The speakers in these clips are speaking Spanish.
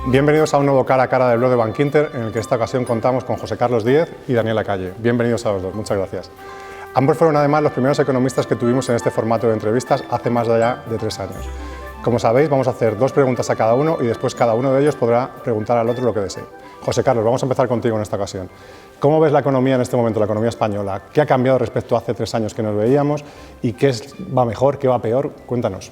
Bienvenidos a un nuevo Cara a Cara del blog de Bankinter, en el que esta ocasión contamos con José Carlos Díez y Daniela Calle. Bienvenidos a los dos, muchas gracias. Ambos fueron además los primeros economistas que tuvimos en este formato de entrevistas hace más allá de 3 años. Como sabéis, vamos a hacer 2 preguntas a cada uno y después cada uno de ellos podrá preguntar al otro lo que desee. José Carlos, vamos a empezar contigo en esta ocasión. ¿Cómo ves la economía en este momento, la economía española? ¿Qué ha cambiado respecto a hace 3 años que nos veíamos? ¿Y qué va mejor, qué va peor? Cuéntanos.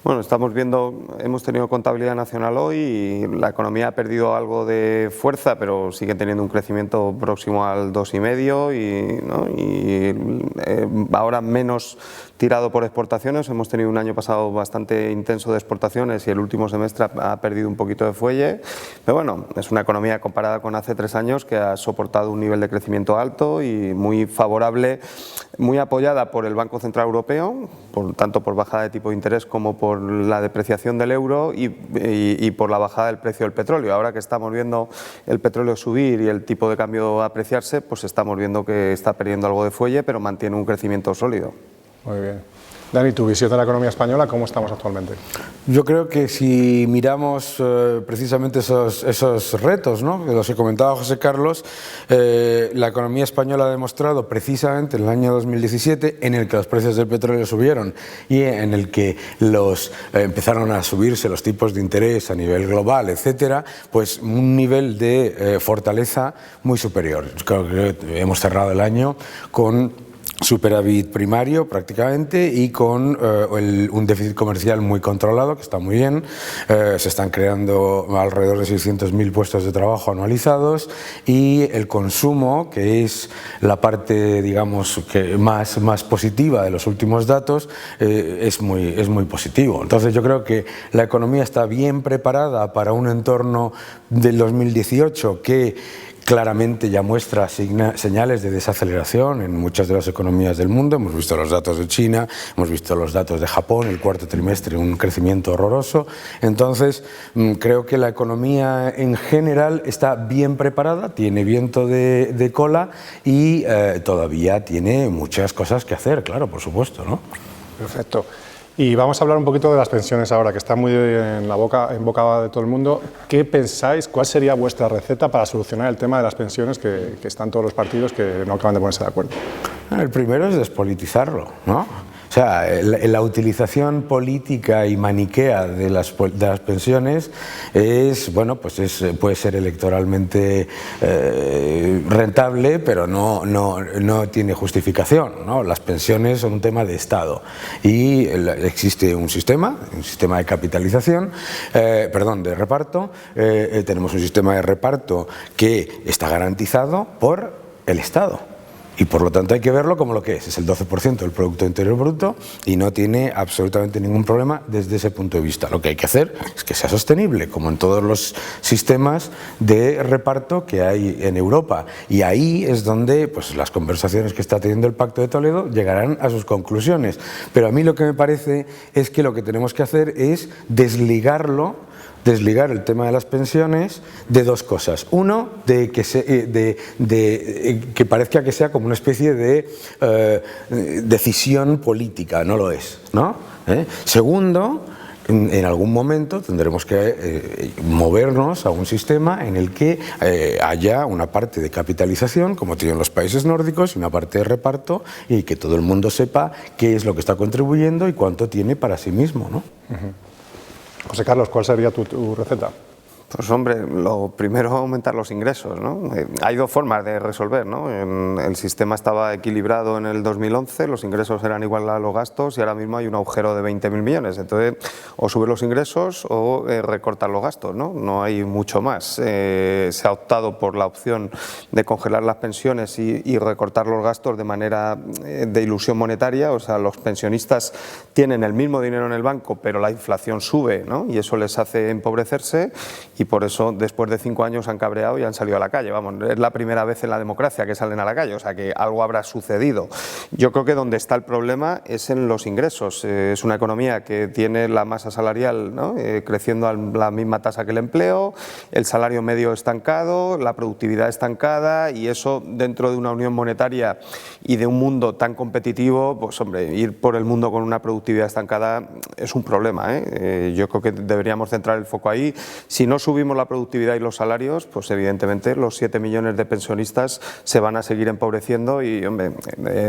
Bueno, estamos viendo, hemos tenido contabilidad nacional hoy y la economía ha perdido algo de fuerza, pero sigue teniendo un crecimiento próximo al 2,5 y ahora menos tirado por exportaciones. Hemos tenido un año pasado bastante intenso de exportaciones y el último semestre ha perdido un poquito de fuelle, pero bueno, es una economía comparada con hace 3 años que ha soportado un nivel de crecimiento alto y muy favorable, muy apoyada por el Banco Central Europeo, tanto por bajada de tipo de interés como por la depreciación del euro y por la bajada del precio del petróleo. Ahora que estamos viendo el petróleo subir y el tipo de cambio apreciarse, pues estamos viendo que está perdiendo algo de fuelle, pero mantiene un crecimiento sólido. Muy bien. Dani, tu visión de la economía española, ¿cómo estamos actualmente? Yo creo que si miramos precisamente esos retos, ¿no?, de los que comentaba José Carlos, la economía española ha demostrado precisamente en el año 2017, en el que los precios del petróleo subieron y en el que empezaron a subirse los tipos de interés a nivel global, etcétera, pues un nivel de fortaleza muy superior. Creo que hemos cerrado el año con superávit primario prácticamente y con un déficit comercial muy controlado, que está muy bien. Se están creando alrededor de 600.000 puestos de trabajo anualizados y el consumo, que es la parte, digamos, que más positiva de los últimos datos, es muy positivo. Entonces yo creo que la economía está bien preparada para un entorno del 2018 que claramente ya muestra señales de desaceleración en muchas de las economías del mundo. Hemos visto los datos de China, hemos visto los datos de Japón, el cuarto trimestre, un crecimiento horroroso. Entonces, creo que la economía en general está bien preparada, tiene viento de cola y todavía tiene muchas cosas que hacer, claro, por supuesto, ¿no? Perfecto. Y vamos a hablar un poquito de las pensiones ahora, que está muy en boca de todo el mundo. ¿Qué pensáis? ¿Cuál sería vuestra receta para solucionar el tema de las pensiones que están todos los partidos que no acaban de ponerse de acuerdo? El primero es despolitizarlo, ¿no? O sea, la utilización política y maniquea de las pensiones es, bueno, pues puede ser electoralmente rentable, pero no tiene justificación, ¿no? Las pensiones son un tema de Estado y existe un sistema de capitalización, de reparto. Tenemos un sistema de reparto que está garantizado por el Estado. Y por lo tanto hay que verlo como lo que es el 12% del Producto Interior Bruto y no tiene absolutamente ningún problema desde ese punto de vista. Lo que hay que hacer es que sea sostenible, como en todos los sistemas de reparto que hay en Europa. Y ahí es donde pues, las conversaciones que está teniendo el Pacto de Toledo llegarán a sus conclusiones. Pero a mí lo que me parece es que lo que tenemos que hacer es desligar el tema de las pensiones de 2 cosas. Uno, de que parezca que sea como una especie de decisión política, no lo es, ¿no? Segundo, en algún momento tendremos que movernos a un sistema en el que haya una parte de capitalización, como tienen los países nórdicos, y una parte de reparto, y que todo el mundo sepa qué es lo que está contribuyendo y cuánto tiene para sí mismo, ¿no? José Carlos, ¿cuál sería tu receta? Pues hombre, lo primero es aumentar los ingresos, ¿no? Hay 2 formas de resolver, ¿no? El sistema estaba equilibrado en el 2011, los ingresos eran igual a los gastos y ahora mismo hay un agujero de 20.000 millones. Entonces, o subir los ingresos o recortar los gastos, ¿no? No hay mucho más. Se ha optado por la opción de congelar las pensiones y recortar los gastos de manera de ilusión monetaria. O sea, los pensionistas tienen el mismo dinero en el banco, pero la inflación sube, ¿no? Y eso les hace empobrecerse. Y por eso después de 5 años han cabreado y han salido a la calle. Vamos, es la primera vez en la democracia que salen a la calle, o sea que algo habrá sucedido. Yo creo que donde está el problema es en los ingresos. Es una economía que tiene la masa salarial, ¿no?, creciendo a la misma tasa que el empleo, el salario medio estancado, la productividad estancada, y eso dentro de una unión monetaria y de un mundo tan competitivo, pues hombre, ir por el mundo con una productividad estancada es un problema, ¿eh? Yo creo que deberíamos centrar el foco ahí, si no subimos la productividad y los salarios, pues evidentemente los 7 millones de pensionistas se van a seguir empobreciendo y, hombre,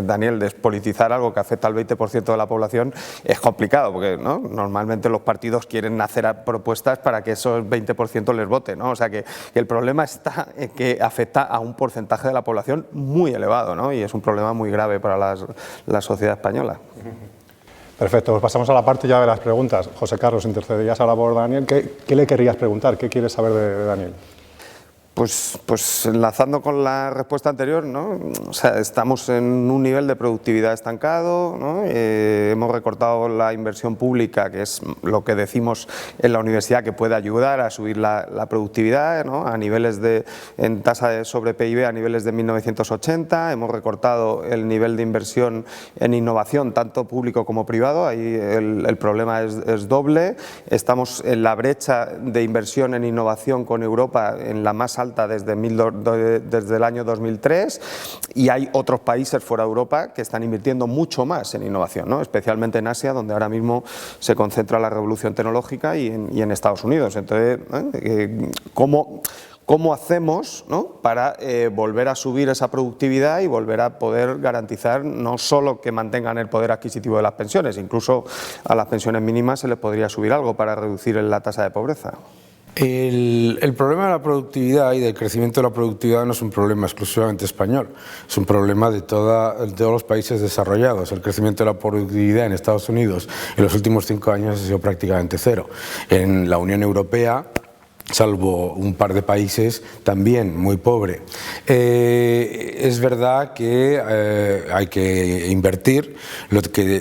Daniel, despolitizar algo que afecta al 20% de la población es complicado, porque ¿no? Normalmente los partidos quieren hacer propuestas para que esos 20% les vote, ¿no? O sea que el problema está en que afecta a un porcentaje de la población muy elevado, ¿no? Y es un problema muy grave para la sociedad española. Perfecto, pues pasamos a la parte ya de las preguntas. José Carlos, intercederías ahora por Daniel. ¿Qué le querrías preguntar? ¿Qué quieres saber de Daniel? Pues enlazando con la respuesta anterior, ¿no? O sea, estamos en un nivel de productividad estancado, ¿no? Hemos recortado la inversión pública, que es lo que decimos en la universidad que puede ayudar a subir la productividad, ¿no? A niveles en tasa sobre PIB a niveles de 1980, hemos recortado el nivel de inversión en innovación, tanto público como privado, ahí el problema es doble, estamos en la brecha de inversión en innovación con Europa en la más alta desde el año 2003 y hay otros países fuera de Europa que están invirtiendo mucho más en innovación, ¿no? Especialmente en Asia, donde ahora mismo se concentra la revolución tecnológica y en Estados Unidos. Entonces, ¿cómo hacemos, ¿no? Para volver a subir esa productividad y volver a poder garantizar no solo que mantengan el poder adquisitivo de las pensiones, incluso a las pensiones mínimas se les podría subir algo para reducir la tasa de pobreza? El problema de la productividad y del crecimiento de la productividad no es un problema exclusivamente español, es un problema de todos los países desarrollados. El crecimiento de la productividad en Estados Unidos en los últimos 5 años ha sido prácticamente cero. En la Unión Europea, salvo un par de países, también muy pobre. Es verdad que hay que invertir.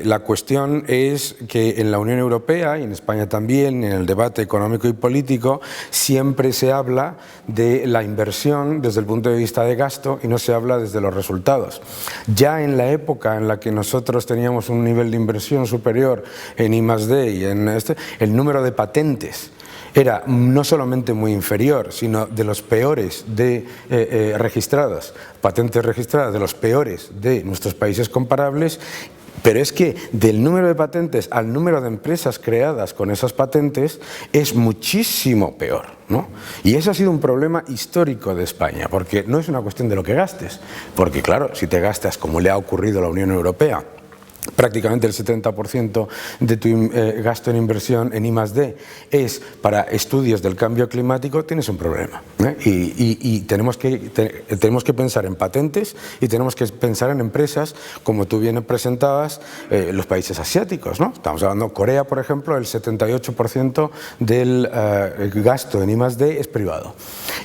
La cuestión es que en la Unión Europea y en España también, en el debate económico y político, siempre se habla de la inversión desde el punto de vista de gasto y no se habla desde los resultados. Ya en la época en la que nosotros teníamos un nivel de inversión superior en I+D y el número de patentes era no solamente muy inferior, sino de los peores registradas, patentes registradas de los peores de nuestros países comparables. Pero es que del número de patentes al número de empresas creadas con esas patentes es muchísimo peor, ¿no? Y ese ha sido un problema histórico de España, porque no es una cuestión de lo que gastes, porque claro, si te gastas como le ha ocurrido a la Unión Europea, prácticamente el 70% de tu gasto en inversión en I+D es para estudios del cambio climático, tienes un problema, ¿eh? Y tenemos que pensar en patentes y tenemos que pensar en empresas, como tú bien presentabas, los países asiáticos, ¿no? Estamos hablando de Corea, por ejemplo, el 78% del gasto en I+D es privado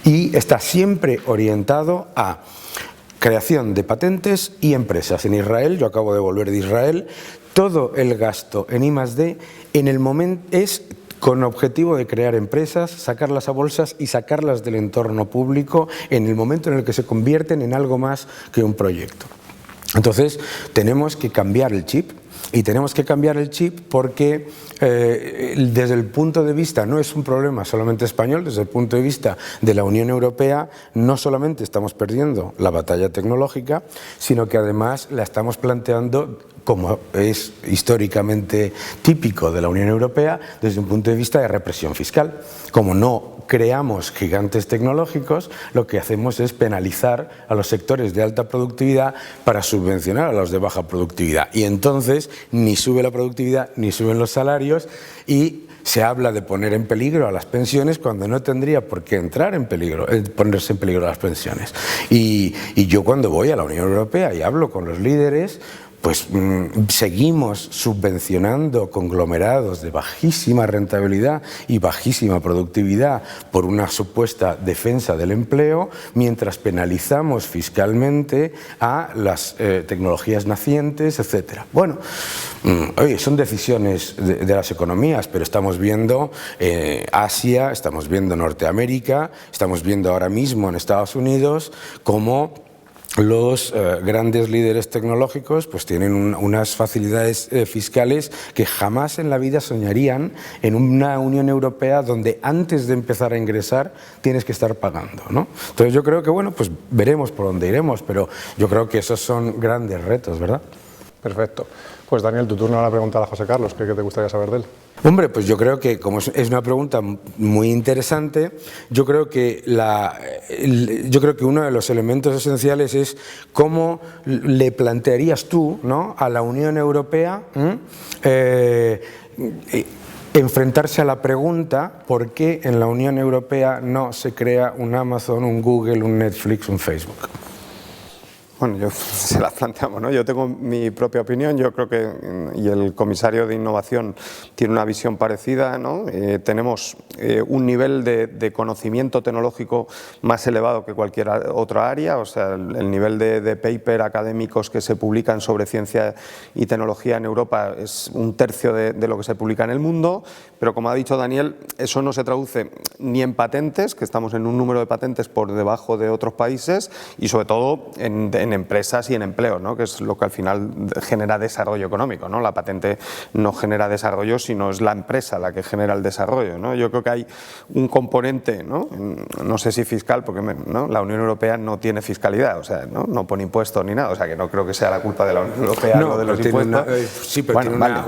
y está siempre orientado a creación de patentes y empresas. En Israel, yo acabo de volver de Israel, todo el gasto en I+D en el momento es con objetivo de crear empresas, sacarlas a bolsas y sacarlas del entorno público en el momento en el que se convierten en algo más que un proyecto. Entonces, tenemos que cambiar el chip. Y tenemos que cambiar el chip porque desde el punto de vista, no es un problema solamente español, desde el punto de vista de la Unión Europea, no solamente estamos perdiendo la batalla tecnológica, sino que además la estamos planteando, como es históricamente típico de la Unión Europea, desde un punto de vista de represión fiscal. Como no creamos gigantes tecnológicos, lo que hacemos es penalizar a los sectores de alta productividad para subvencionar a los de baja productividad. Y entonces ni sube la productividad ni suben los salarios y se habla de poner en peligro a las pensiones cuando no tendría por qué ponerse en peligro las pensiones. Y yo cuando voy a la Unión Europea y hablo con los líderes, pues seguimos subvencionando conglomerados de bajísima rentabilidad y bajísima productividad por una supuesta defensa del empleo, mientras penalizamos fiscalmente a las tecnologías nacientes, etc. Bueno, oye, son decisiones de las economías, pero estamos viendo Asia, estamos viendo Norteamérica, estamos viendo ahora mismo en Estados Unidos cómo los grandes líderes tecnológicos pues tienen unas facilidades fiscales que jamás en la vida soñarían en una Unión Europea donde antes de empezar a ingresar tienes que estar pagando, ¿no? Entonces yo creo que bueno, pues veremos por dónde iremos, pero yo creo que esos son grandes retos, ¿verdad? Perfecto. Pues Daniel, tu turno ahora preguntar a José Carlos, ¿qué te gustaría saber de él? Hombre, pues yo creo que, como es una pregunta muy interesante, yo creo que uno de los elementos esenciales es cómo le plantearías tú, ¿no?, a la Unión Europea enfrentarse a la pregunta por qué en la Unión Europea no se crea un Amazon, un Google, un Netflix, un Facebook. Bueno, se las planteamos, ¿no? Yo tengo mi propia opinión, yo creo que, y el comisario de Innovación tiene una visión parecida, ¿no? Tenemos un nivel de conocimiento tecnológico más elevado que cualquier otra área, o sea, el nivel de paper académicos que se publican sobre ciencia y tecnología en Europa es 1/3 de lo que se publica en el mundo, pero como ha dicho Daniel, eso no se traduce ni en patentes, que estamos en un número de patentes por debajo de otros países, y sobre todo en empresas y en empleo, ¿no?, que es lo que al final genera desarrollo económico, ¿no? La patente no genera desarrollo, sino es la empresa la que genera el desarrollo, ¿no? Yo creo que hay un componente, no sé si fiscal, porque ¿no?, la Unión Europea no tiene fiscalidad, o sea, no pone impuestos ni nada, o sea, que no creo que sea la culpa de la Unión Europea lo de los impuestos. Sí, pero bueno,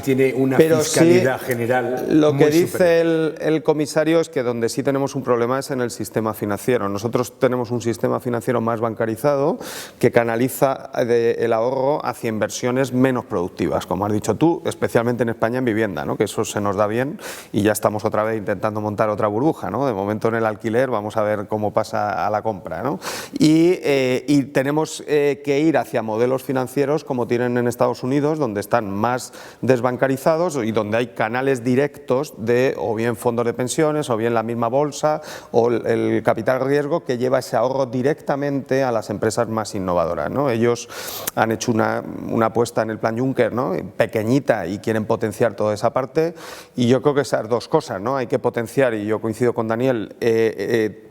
tiene una fiscalidad general. Lo que dice el comisario es que donde sí tenemos un problema es en el sistema financiero. Nosotros tenemos un sistema financiero más bancarizado que canaliza el ahorro hacia inversiones menos productivas, como has dicho tú, especialmente en España en vivienda, ¿no?, que eso se nos da bien y ya estamos otra vez intentando montar otra burbuja, ¿no? De momento en el alquiler, vamos a ver cómo pasa a la compra, ¿no? Y tenemos que ir hacia modelos financieros como tienen en Estados Unidos, donde están más desbancarizados y donde hay canales directos de o bien fondos de pensiones o bien la misma bolsa o el capital riesgo que lleva ese ahorro directamente a las empresas más innovadoras, ¿no? Ellos han hecho una apuesta en el plan Juncker, ¿no?, pequeñita, y quieren potenciar toda esa parte, y yo creo que esas dos cosas, ¿no?, hay que potenciar, y yo coincido con Daniel,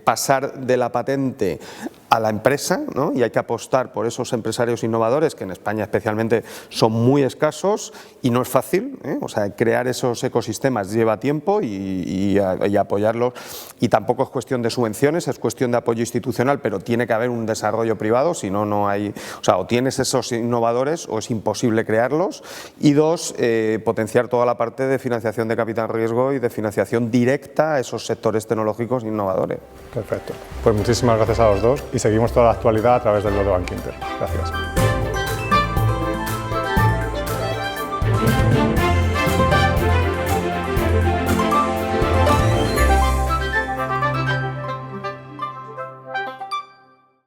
pasar de la patente a la empresa, ¿no?, y hay que apostar por esos empresarios innovadores que en España especialmente son muy escasos y no es fácil, o sea, crear esos ecosistemas lleva tiempo y apoyarlos, y tampoco es cuestión de subvenciones, es cuestión de apoyo institucional, pero tiene que haber un desarrollo privado, si no, no hay, o sea, o tienes esos innovadores o es imposible crearlos, y dos, potenciar toda la parte de financiación de capital riesgo y de financiación directa a esos sectores tecnológicos innovadores. Perfecto. Pues muchísimas gracias a los dos y seguimos toda la actualidad a través del blog de Bankinter. Gracias.